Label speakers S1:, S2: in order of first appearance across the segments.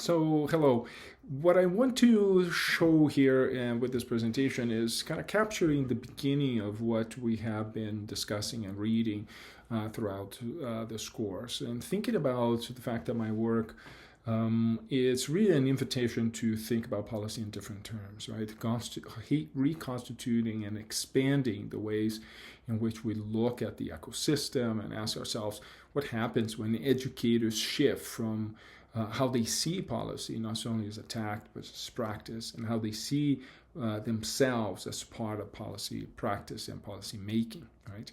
S1: So, hello. What I want to show here with this presentation is kind of capturing the beginning of what we have been discussing and reading throughout this course, and thinking about the fact that my work is really an invitation to think about policy in different terms, right? Reconstituting and expanding the ways in which we look at the ecosystem and ask ourselves what happens when educators shift from how they see policy, not only as attack, but as practice, and how they see themselves as part of policy practice and policy making, right?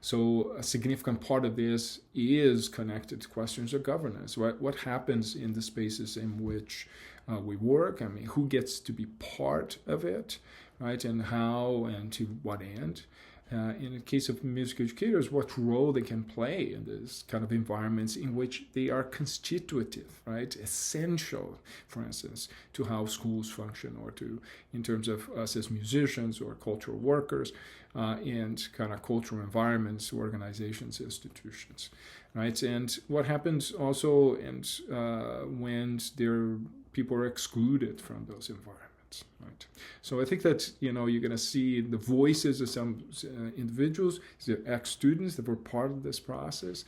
S1: So a significant part of this is connected to questions of governance. What happens in the spaces in which we work? I mean, who gets to be part of it, right? And how and to what end? In the case of music educators, what role they can play in this kind of environments in which they are constitutive, right? Essential, for instance, to how schools function, or to, in terms of us as musicians or cultural workers, and kind of cultural environments, organizations, institutions, right? And what happens also, and when people are excluded from those environments. Right. So I think that you're going to see the voices of some individuals, the ex-students that were part of this process,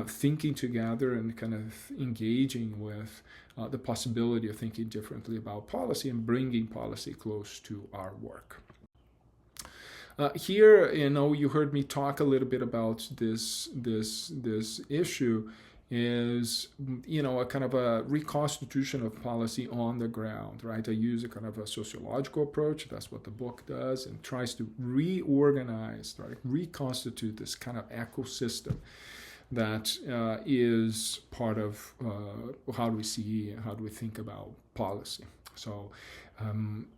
S1: thinking together and kind of engaging with the possibility of thinking differently about policy and bringing policy close to our work. Here, you heard me talk a little bit about this issue. Is a kind of a reconstitution of policy on the ground, right? I use a kind of a sociological approach. That's what the book does, and tries to reorganize, right, reconstitute this kind of ecosystem that is part of how do we see and how do we think about policy. So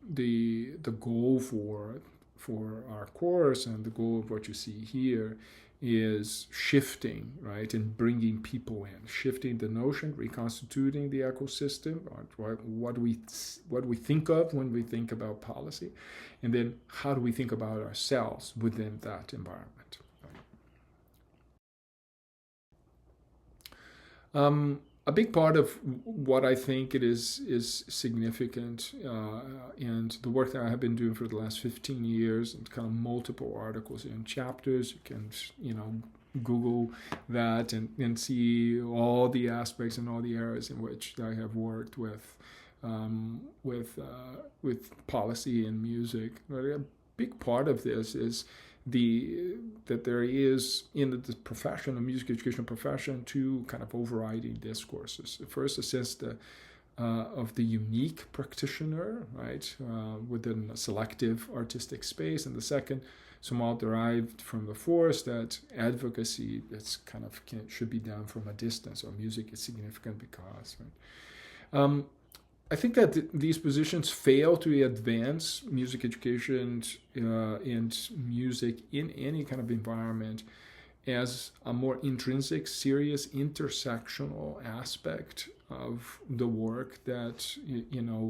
S1: the goal for our course, and the goal of what you see here, is shifting, right, and bringing people in, shifting the notion, reconstituting the ecosystem, what we think of when we think about policy, and then how do we think about ourselves within that environment. A big part of what I think it is significant, and the work that I have been doing for the last 15 years, and kind of multiple articles and chapters. You can, Google that and see all the aspects and all the areas in which I have worked with policy and music. But a big part of this is that there is in the profession, the music education profession, two kind of overriding discourses. First, a sense of the unique practitioner, right, within a selective artistic space, and the second, somehow derived from the force, that advocacy that's kind of should be done from a distance, or music is significant because, right. I think that these positions fail to advance music education and music in any kind of environment as a more intrinsic, serious, intersectional aspect of the work that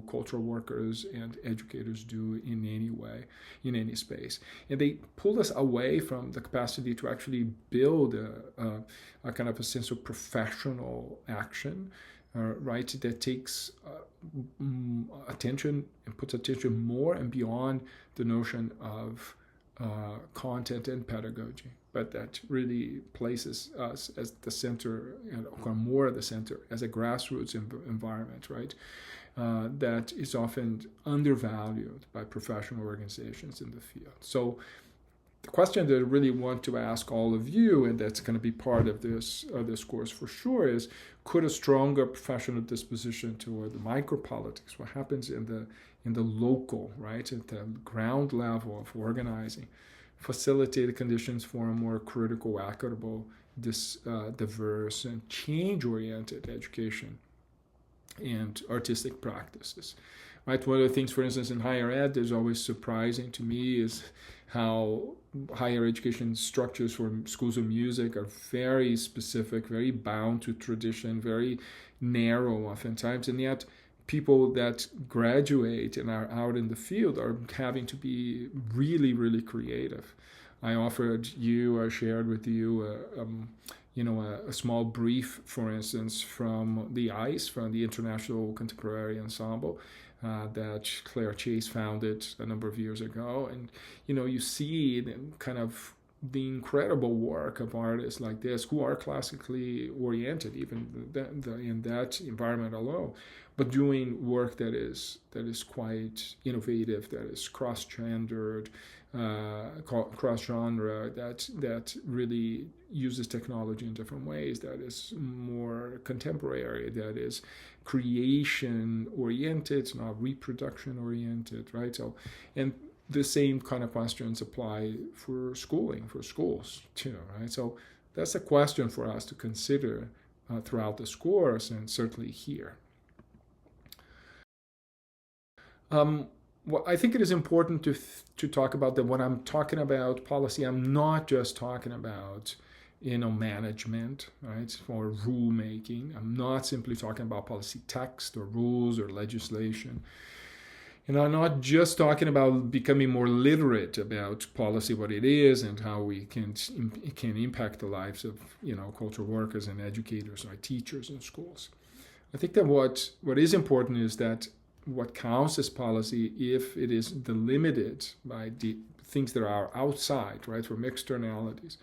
S1: cultural workers and educators do in any way, in any space. And they pull us away from the capacity to actually build a kind of a sense of professional action, right, that takes attention and puts attention more and beyond the notion of content and pedagogy, but that really places us as the center, or more at the center, as a grassroots environment, right, that is often undervalued by professional organizations in the field. So the question that I really want to ask all of you, and that's going to be part of this course for sure, is: could a stronger professional disposition toward the micropolitics, what happens in the local, right, at the ground level of organizing, facilitate the conditions for a more critical, equitable, diverse, and change-oriented education and artistic practices? Right. One of the things, for instance, in higher ed, is always surprising to me is how higher education structures for schools of music are very specific, very bound to tradition, very narrow oftentimes, and yet people that graduate and are out in the field are having to be really, really creative. I shared with you a small brief, for instance, from the ICE, from the International Contemporary Ensemble, that Claire Chase founded a number of years ago. And, you see kind of the incredible work of artists like this who are classically oriented, even in that environment alone, but doing work that is quite innovative, that is cross-gendered, cross-genre, that really uses technology in different ways, that is more contemporary, that is creation-oriented, not reproduction-oriented, right? So, and the same kind of questions apply for schooling, for schools too, right? So that's a question for us to consider throughout this course, and certainly here. Well, I think it is important to talk about that when I'm talking about policy, I'm not just talking about management, right, or rulemaking. I'm not simply talking about policy text or rules or legislation. And I'm not just talking about becoming more literate about policy, what it is, and how we can impact the lives of cultural workers and educators, like teachers in schools. I think that what is important is that what counts as policy, if it is delimited by the things that are outside, right, from externalities,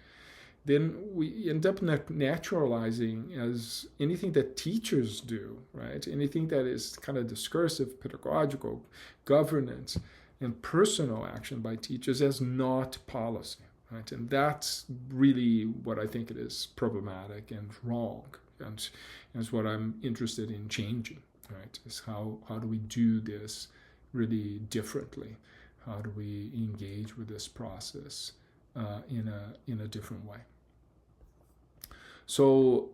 S1: then we end up naturalizing as anything that teachers do, right? Anything that is kind of discursive, pedagogical, governance, and personal action by teachers as not policy, right? And that's really what I think it is problematic and wrong, and is what I'm interested in changing, right? Is how do we do this really differently? How do we engage with this process in a different way? So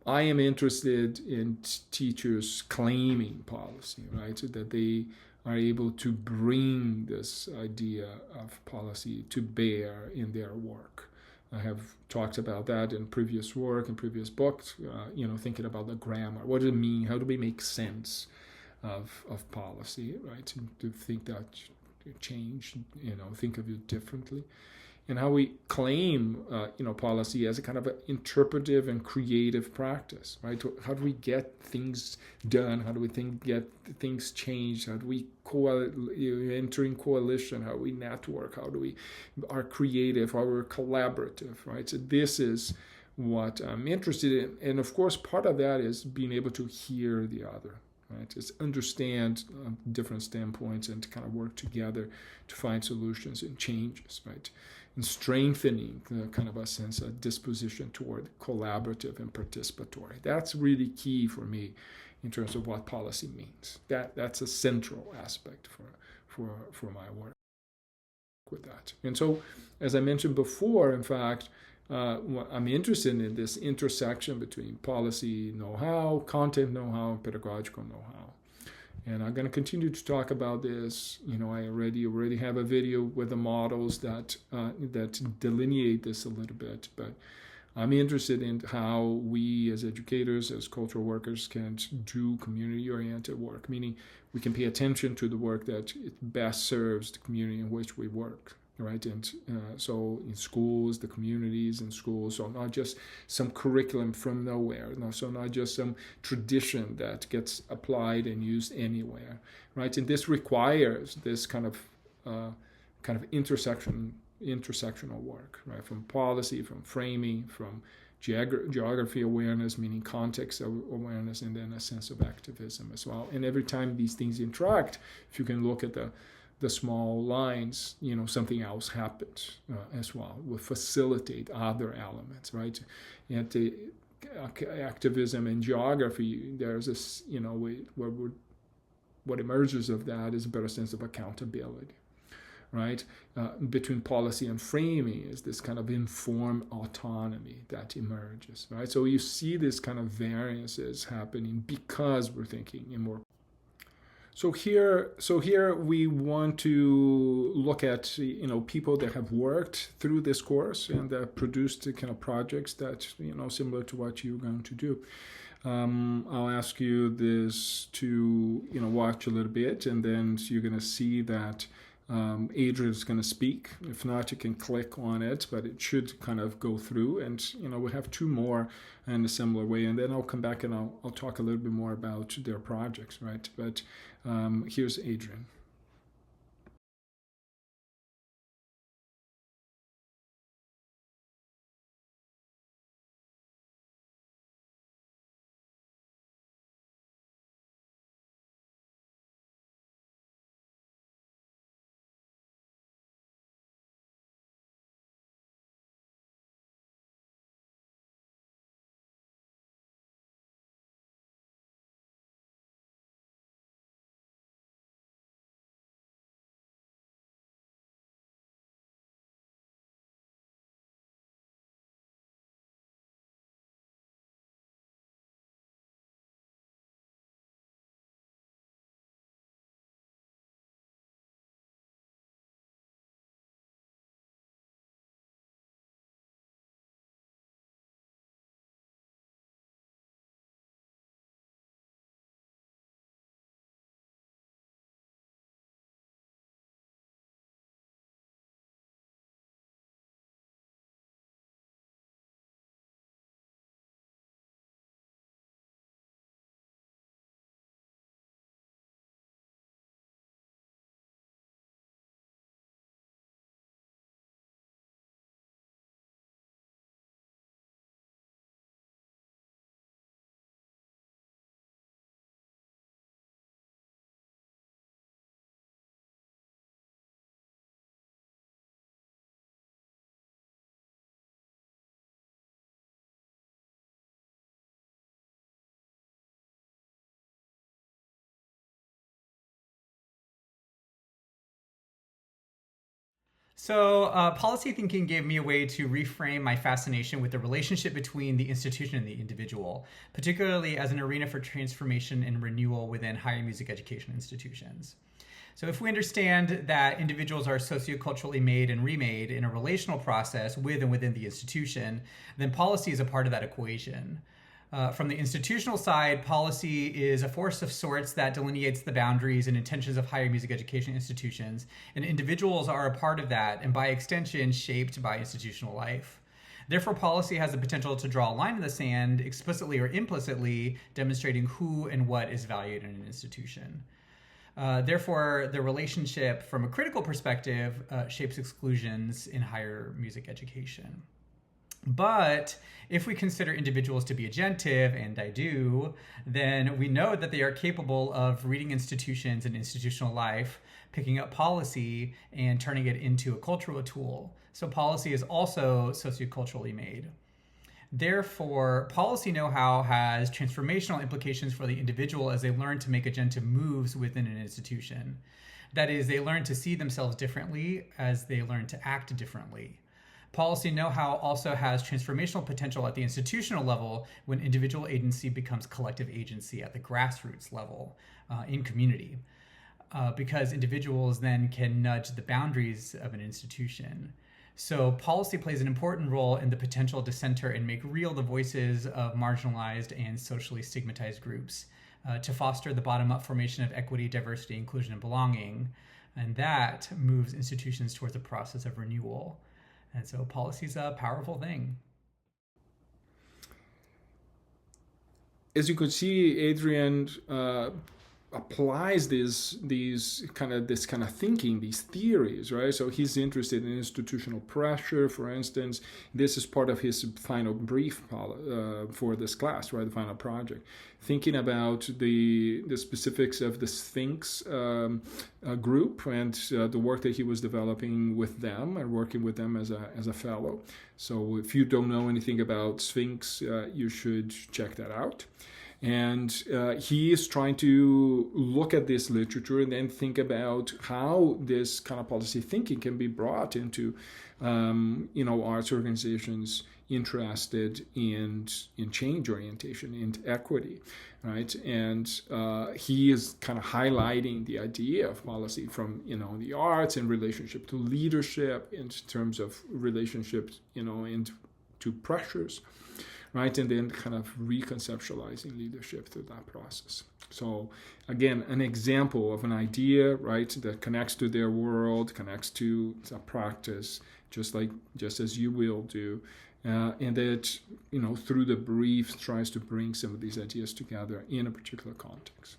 S1: I am interested in teachers claiming policy, right? So that they are able to bring this idea of policy to bear in their work. I have talked about that in previous work, in previous books, thinking about the grammar. What does it mean? How do we make sense of policy, right? To think that change, think of it differently. And how we claim, policy as a kind of an interpretive and creative practice, right? How do we get things done? How do we get things changed? How do we enter in coalition? How do we network? How do we are creative? How we're collaborative, right? So this is what I'm interested in. And of course, part of that is being able to hear the other, right? Is understand different standpoints and to kind of work together to find solutions and changes, right? And strengthening kind of a sense of disposition toward collaborative and participatory. That's really key for me in terms of what policy means. That's a central aspect for my work with that. And so, as I mentioned before, in fact, I'm interested in this intersection between policy know-how, content know-how, and pedagogical know-how. And I'm going to continue to talk about this. I already have a video with the models that delineate this a little bit. But I'm interested in how we as educators, as cultural workers, can do community-oriented work, meaning we can pay attention to the work that best serves the community in which we work. Right, and so in schools, the communities in schools, so not just some curriculum from nowhere, so not just some tradition that gets applied and used anywhere, right? And this requires this kind of intersectional work, right? From policy, from framing, from geography awareness, meaning context awareness, and then a sense of activism as well. And every time these things interact, if you can look at the small lines, something else happens as well. Will facilitate other elements, right? And the activism and geography, there's this, what emerges of that is a better sense of accountability, right? Between policy and framing is this kind of informed autonomy that emerges, right? So you see this kind of variances happening because we're thinking in more. So here we want to look at people that have worked through this course and that produced the kind of projects that similar to what you're going to do. I'll ask you this to watch a little bit, and then you're going to see that Adrian's going to speak. If not, you can click on it, but it should kind of go through. And, we have two more in a similar way. And then I'll come back and I'll talk a little bit more about their projects, right? But here's Adrian.
S2: So, policy thinking gave me a way to reframe my fascination with the relationship between the institution and the individual, particularly as an arena for transformation and renewal within higher music education institutions. So, if we understand that individuals are socioculturally made and remade in a relational process with and within the institution, then policy is a part of that equation. From the institutional side, policy is a force of sorts that delineates the boundaries and intentions of higher music education institutions, and individuals are a part of that, and by extension, shaped by institutional life. Therefore, policy has the potential to draw a line in the sand, explicitly or implicitly, demonstrating who and what is valued in an institution. Therefore, the relationship from a critical perspective shapes exclusions in higher music education. But if we consider individuals to be agentive, and I do, then we know that they are capable of reading institutions and institutional life, picking up policy, and turning it into a cultural tool. So policy is also socioculturally made. Therefore, policy know-how has transformational implications for the individual as they learn to make agentive moves within an institution. That is, they learn to see themselves differently as they learn to act differently. Policy know-how also has transformational potential at the institutional level when individual agency becomes collective agency at the grassroots level in community, because individuals then can nudge the boundaries of an institution. So policy plays an important role in the potential to center and make real the voices of marginalized and socially stigmatized groups, to foster the bottom-up formation of equity, diversity, inclusion, and belonging. And that moves institutions towards a process of renewal. And so policy is a powerful thing.
S1: As you could see, Adrian applies this kind of thinking, these theories, right? So he's interested in institutional pressure, for instance. This is part of his final brief for this class, right? The final project, thinking about the specifics of the Sphinx group and the work that he was developing with them and working with them as a fellow. So if you don't know anything about Sphinx, you should check that out. And he is trying to look at this literature and then think about how this kind of policy thinking can be brought into, arts organizations interested in change orientation, in equity, right? And he is kind of highlighting the idea of policy from, the arts in relationship to leadership, in terms of relationships, into pressures, right? And then kind of reconceptualizing leadership through that process. So again, an example of an idea, right, that connects to their world, connects to a practice, just as you will do, and that through the brief tries to bring some of these ideas together in a particular context.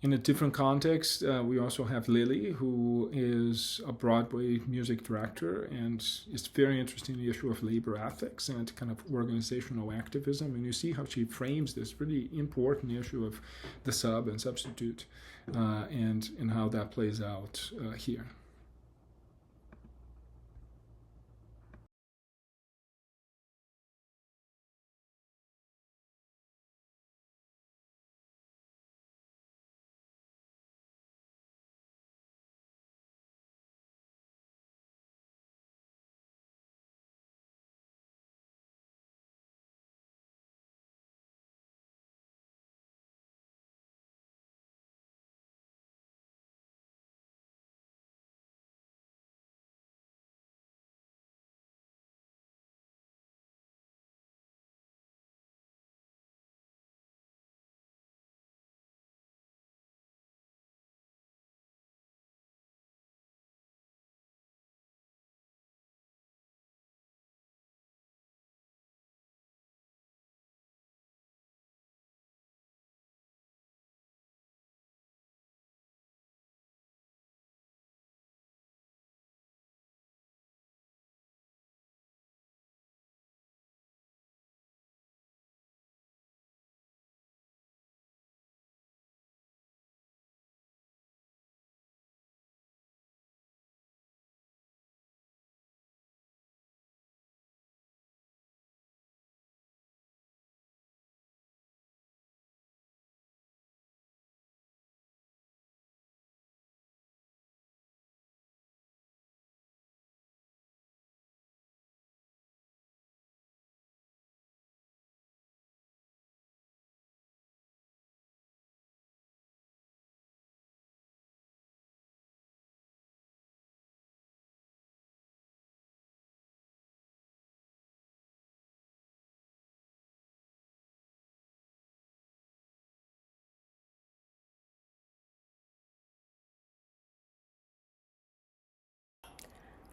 S1: In a different context, we also have Lily, who is a Broadway music director, and it's very interesting, the issue of labor ethics and kind of organizational activism. And you see how she frames this really important issue of the sub and substitute, and how that plays out here.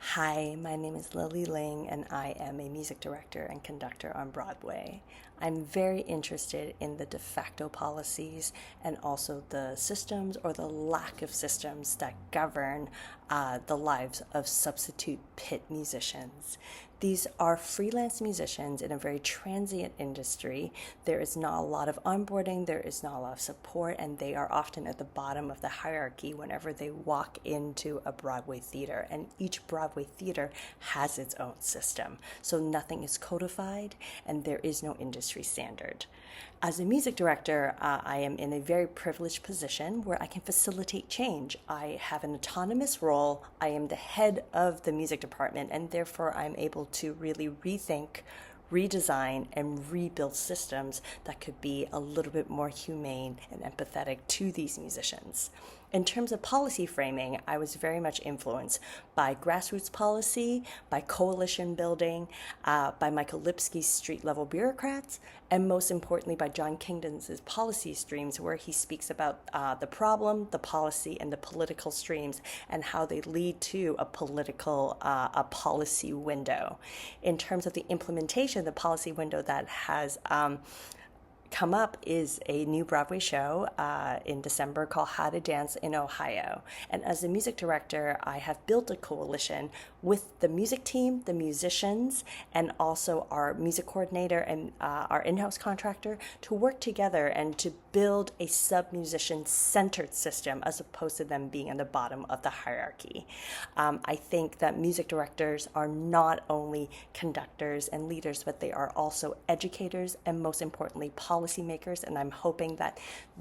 S3: Hi, my name is Lily Ling, and I am a music director and conductor on Broadway. I'm very interested in the de facto policies and also the systems or the lack of systems that govern the lives of substitute pit musicians. These are freelance musicians in a very transient industry. There is not a lot of onboarding, there is not a lot of support, and they are often at the bottom of the hierarchy whenever they walk into a Broadway theater. And each Broadway theater has its own system. So nothing is codified, and there is no industry standard. As a music director, I am in a very privileged position where I can facilitate change. I have an autonomous role. I am the head of the music department, and therefore I'm able to really rethink, redesign, and rebuild systems that could be a little bit more humane and empathetic to these musicians. In terms of policy framing, I was very much influenced by grassroots policy, by coalition building, by Michael Lipsky's street-level bureaucrats, and most importantly by John Kingdon's policy streams, where he speaks about the problem, the policy, and the political streams, and how they lead to a policy window. In terms of the implementation, the policy window that has come up is a new Broadway show in December called How to Dance in Ohio. And as a music director, I have built a coalition with the music team, the musicians, and also our music coordinator and our in-house contractor to work together and to build a sub-musician centered system as opposed to them being at the bottom of the hierarchy. I think that music directors are not only conductors and leaders, but they are also educators and most importantly, policymakers. And I'm hoping that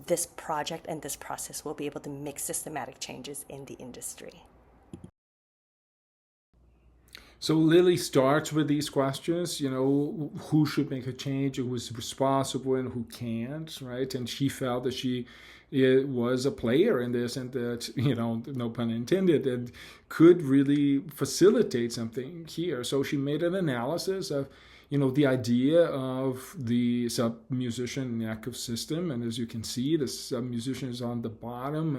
S3: this project and this process will be able to make systematic changes in the industry.
S1: So Lily starts with these questions, who should make a change, who is responsible and who can't, right? And she felt that she was a player in this and that, no pun intended, and could really facilitate something here. So she made an analysis of, the idea of the sub-musician ecosystem. And as you can see, the sub-musician is on the bottom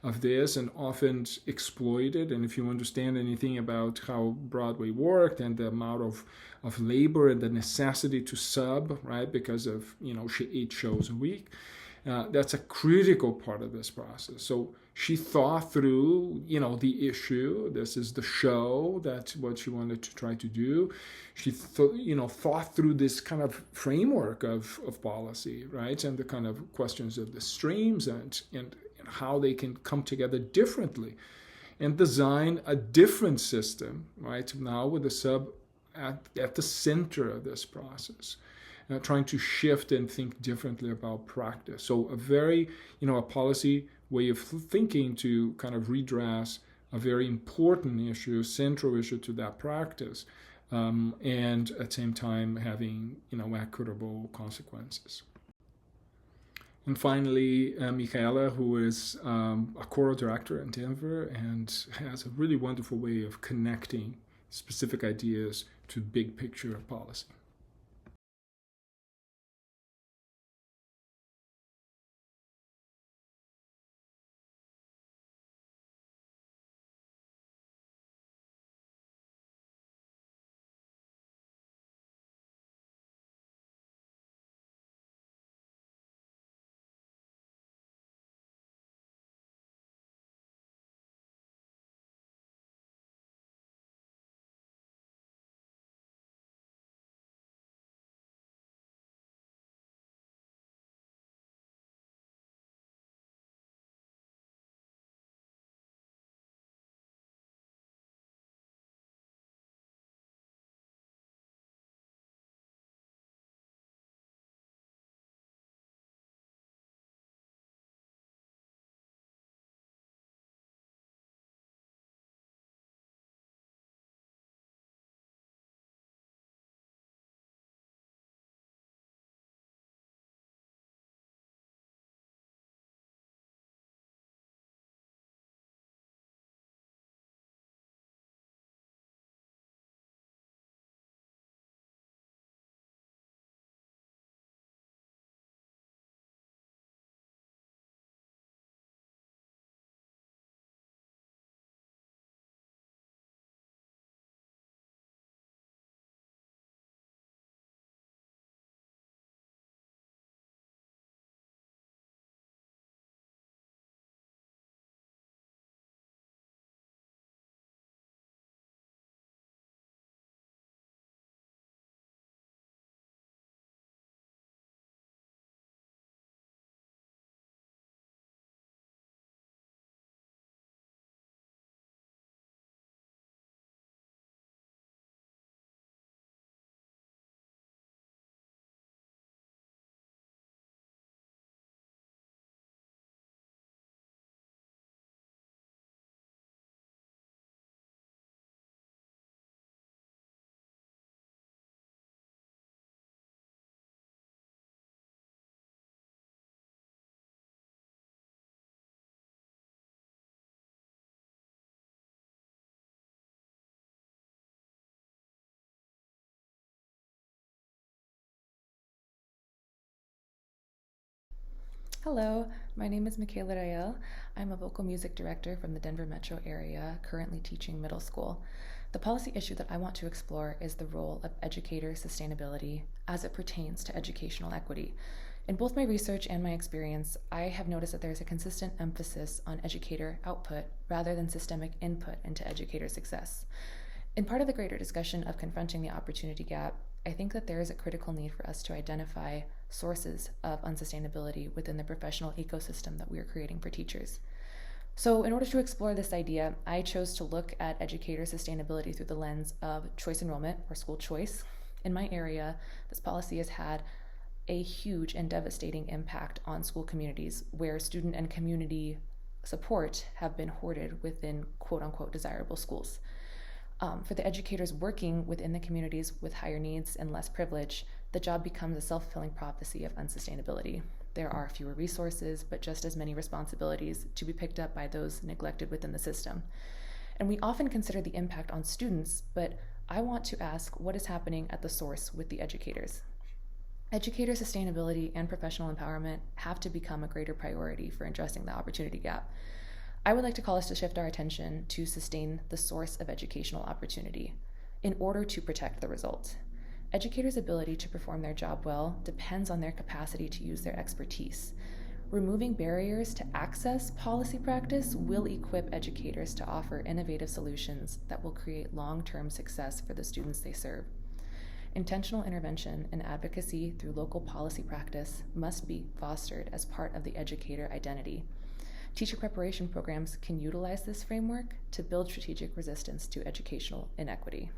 S1: of this and often exploited. And if you understand anything about how Broadway worked and the amount of labor and the necessity to sub, right, because of, 8 shows a week, that's a critical part of this process. So she thought through, the issue. This is the show. That's what she wanted to try to do. She, thought through this kind of framework of policy, right? And the kind of questions of the streams and how they can come together differently and design a different system, right? Now with the sub at the center of this process. Trying to shift and think differently about practice. So a very, a policy way of thinking to kind of redress a very important issue, central issue to that practice, and at the same time having, equitable consequences. And finally, Michaela, who is a choral director in Denver and has a really wonderful way of connecting specific ideas to big picture policy.
S4: Hello, my name is Michaela Rael. I'm a vocal music director from the Denver metro area, currently teaching middle school. The policy issue that I want to explore is the role of educator sustainability as it pertains to educational equity. In both my research and my experience, I have noticed that there is a consistent emphasis on educator output rather than systemic input into educator success. In part of the greater discussion of confronting the opportunity gap, I think that there is a critical need for us to identify sources of unsustainability within the professional ecosystem that we are creating for teachers. So in order to explore this idea, I chose to look at educator sustainability through the lens of choice enrollment, or school choice. In my area, this policy has had a huge and devastating impact on school communities where student and community support have been hoarded within quote-unquote desirable schools. For the educators working within the communities with higher needs and less privilege, the job becomes a self-fulfilling prophecy of unsustainability. There are fewer resources, but just as many responsibilities to be picked up by those neglected within the system. And we often consider the impact on students, but I want to ask what is happening at the source with the educators. Educator sustainability and professional empowerment have to become a greater priority for addressing the opportunity gap. I would like to call us to shift our attention to sustain the source of educational opportunity in order to protect the result. Educators' ability to perform their job well depends on their capacity to use their expertise. Removing barriers to access policy practice will equip educators to offer innovative solutions that will create long-term success for the students they serve. Intentional intervention and advocacy through local policy practice must be fostered as part of the educator identity. Teacher preparation programs can utilize this framework to build strategic resistance to educational inequity.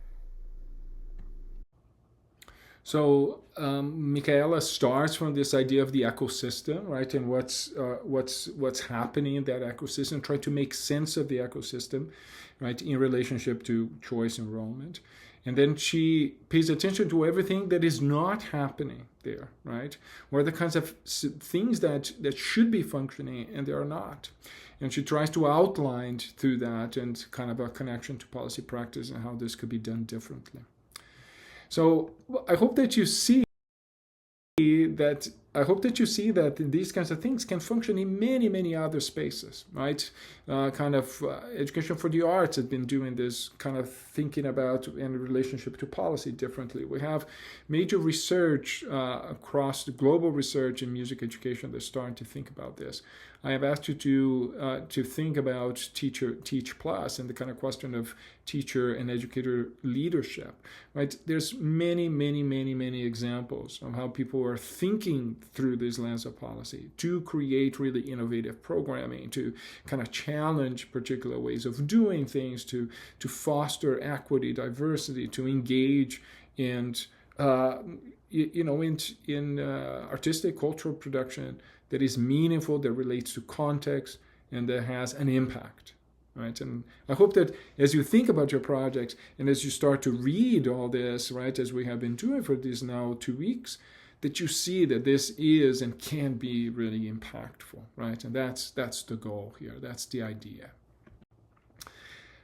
S1: So Michaela starts from this idea of the ecosystem, right, and what's happening in that ecosystem. Try to make sense of the ecosystem, right, in relationship to choice enrollment, and then she pays attention to everything that is not happening there, right? What are the kinds of things that should be functioning and they are not? And she tries to outline through that and kind of a connection to policy practice and how this could be done differently. So I hope that you see that these kinds of things can function in many, many other spaces, right? Education for the arts has been doing this, kind of thinking about in relationship to policy differently. We have major research across the global research in music education that's starting to think about this. I have asked you to think about Teach Plus and the kind of question of teacher and educator leadership, right? There's many, many, many, many examples of how people are thinking through this lens of policy to create really innovative programming, to kind of challenge particular ways of doing things, to foster equity, diversity, to engage in artistic cultural production that is meaningful, that relates to context, and that has an impact, right? And I hope that as you think about your projects and as you start to read all this, right, as we have been doing for these now 2 weeks, that you see that this is and can be really impactful, right? And that's the goal here. That's the idea.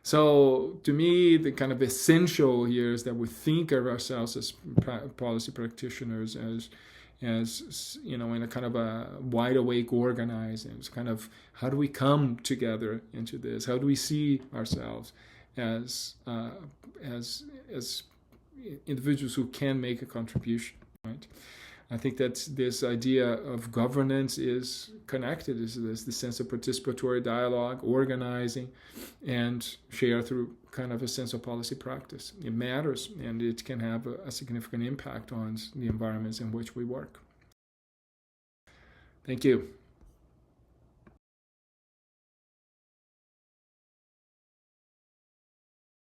S1: So to me, the kind of essential here is that we think of ourselves as policy practitioners as in a kind of a wide awake organizing. It's kind of how do we come together into this? How do we see ourselves as individuals who can make a contribution, right? I think that this idea of governance is connected. Is the sense of participatory dialogue, organizing, and share through kind of a sense of policy practice. It matters, and it can have a significant impact on the environments in which we work. Thank you.